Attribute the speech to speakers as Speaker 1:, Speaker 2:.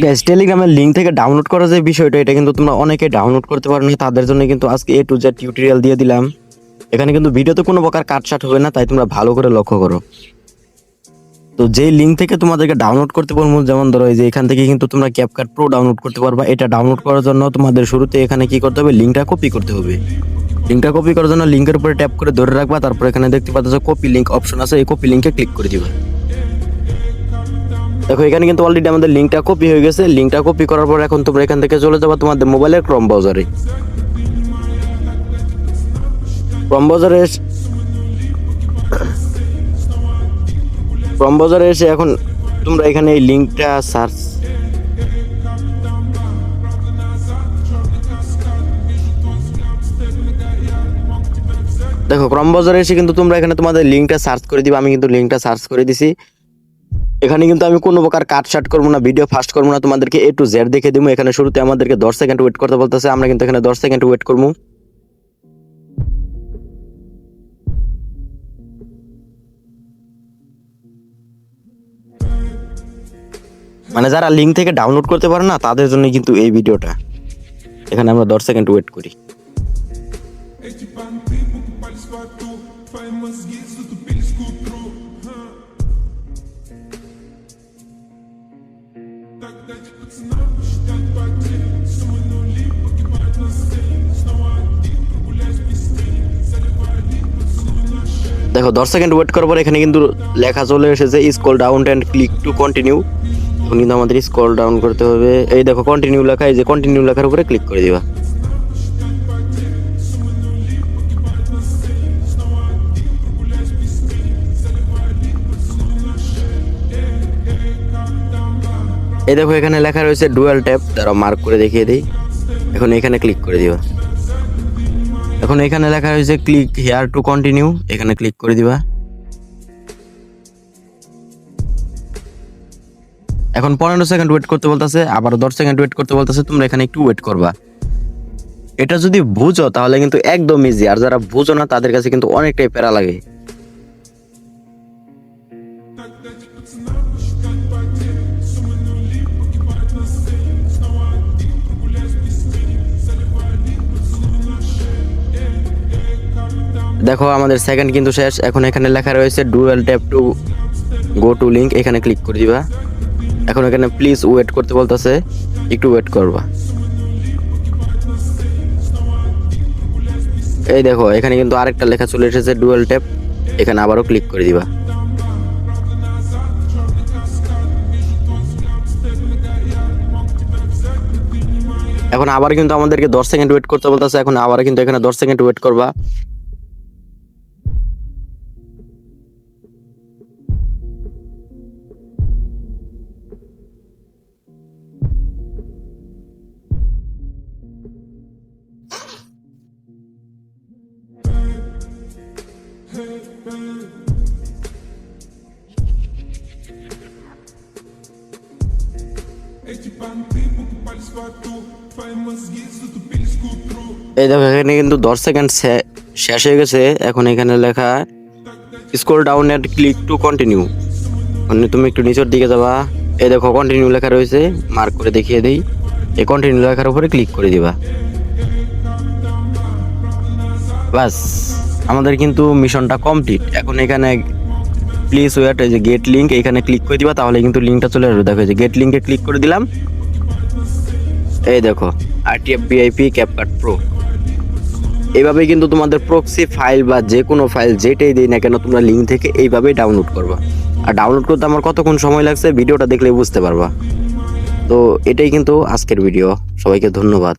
Speaker 1: Guys, টেলিগ্রামের link থেকে download করার যে বিষয়টা, এটা কিন্তু তোমরা অনেকে ডাউনলোড করতে পারো না। তাদের জন্য কিন্তু আজকে A to Z টিউটোরিয়াল দিয়ে দিলাম। এখানে কিন্তু ভিডিওতে কোনো প্রকার কাটছাট হবে না, তাই তোমরা ভালো করে লক্ষ্য করো। তো যেই লিঙ্ক থেকে তোমাদেরকে ডাউনলোড করতে বলবো, যেমন ধরো এই যে এখান থেকে কিন্তু তোমরা ক্যাপকাট প্রো ডাউনলোড করতে পারবা। এটা ডাউনলোড করার জন্য তোমাদের শুরুতে এখানে কি করতে হবে, লিঙ্কটা কপি করতে হবে। লিঙ্কটা কপি করার জন্য লিঙ্কের উপরে ট্যাপ করে ধরে রাখবা, তারপর এখানে দেখতে পাচ্ছ কপি লিঙ্ক অপশন আছে, এই কপি লিঙ্কে ক্লিক করে দিবা। দেখো এখানে কিন্তু অলরেডি আমাদের লিঙ্কটা কপি হয়ে গেছে। লিঙ্কটা কপি করার পর এখন তোমরা এখান থেকে চলে যাবা তোমাদের মোবাইলের ক্রোম ব্রাউজারে। ক্রোম ব্রাউজারে এসে এখন তোমরা এখানে এই লিঙ্কটা সার্চ, দেখো ক্রোম ব্রাউজারে এসে কিন্তু তোমরা এখানে তোমাদের লিঙ্কটা সার্চ করে দিবা। আমি কিন্তু লিঙ্কটা সার্চ করে দিছি। এখানে কিন্তু আমি কোনো প্রকার কাটছাট করবো না, ভিডিও ফাস্ট করবো না, তোমাদেরকে A to Z দেখে দিব। এখানে শুরুতে আমাদেরকে 10 সেকেন্ড ওয়েট করতে বলতেছে, আমরা কিন্তু এখানে 10 সেকেন্ড ওয়েট করবো। মানে যারা লিঙ্ক থেকে ডাউনলোড করতে পারে না, তাদের জন্য কিন্তু এই ভিডিওটা। এখানে আমরা 10 সেকেন্ড ওয়েট করি। দেখো 10 সেকেন্ড ওয়েট করার পর এখানে কিন্তু লেখা চলে এসেছে scroll down and click to continue. এখন কিন্তু আমাদের স্ক্রল ডাউন করতে হবে। এই দেখো কন্টিনিউ লেখা, এই যে কন্টিনিউ লেখার উপরে ক্লিক করে দিবা। এই দেখো এখানে লেখা রয়েছে ডুয়াল ট্যাপ, তারা মার্ক করে দেখিয়ে দিই। এখন এখানে ক্লিক করে দিবা। এখন এখানে লেখা রয়েছে ক্লিক হিয়ার টু কন্টিনিউ, এখানে ক্লিক করে দিবা। এখন 15 সেকেন্ড ওয়েট করতে বলতেছে, আবার 10 সেকেন্ড ওয়েট করতে বলতেছে। তোমরা এখানে একটু ওয়েট করবা। এটা যদি বুঝো তাহলে কিন্তু একদম ইজি, আর যারা বুঝো না তাদের কাছে কিন্তু অনেকটাই প্যারা লাগে। দেখো আমাদের সেকেন্ড কিন্তু শেষ। এখন এখানে লেখা রয়েছে dual tap to go to link, এখানে ক্লিক করে দিবা। এখন এখানে প্লিজ ওয়েট করতে বলতেছে, একটু ওয়েট করবা। এই দেখো এখানে কিন্তু আরেকটা লেখা চলে এসেছে ডুয়াল ট্যাপ, এখানে আবারও ক্লিক করে দিবা। এখন আবার কিন্তু আমাদেরকে 10 সেকেন্ড ওয়েট করতে বলতেছে। এখন আবার কিন্তু এখানে 10 সেকেন্ড ওয়েট করবা। এই দেখো এখানে কিন্তু 10 সেকেন্ড শেষ হয়ে গেছে। এখন এখানে লেখা scroll down and click to continue, মানে তুমি একটু নিচের দিকে যাবা। এই দেখো কন্টিনিউ লেখা রয়েছে, মার্ক করে দেখিয়ে দেই। এই কন্টিনিউ লেখার উপরে ক্লিক করে দিবা। বাস, আমাদের কিন্তু মিশনটা কমপ্লিট। এখন এখানে প্লিজ ওয়েট, এই যে গেট লিঙ্ক, এখানে ক্লিক করে দিবা, তাহলে কিন্তু লিঙ্কটা চলে আসবে। দেখো এই যে গেট লিঙ্কে ক্লিক করে দিলাম। এই দেখো RTF VIP ক্যাপকাট প্রো। এইভাবেই কিন্তু তোমাদের প্রক্সি ফাইল বা যে কোনো ফাইল যেটাই দিই না কেন, তোমরা লিঙ্ক থেকে এইভাবেই ডাউনলোড করবা। আর ডাউনলোড করতে আমার কতক্ষণ সময় লাগছে ভিডিওটা দেখলে বুঝতে পারবা। তো এটাই কিন্তু আজকের ভিডিও। সবাইকে ধন্যবাদ।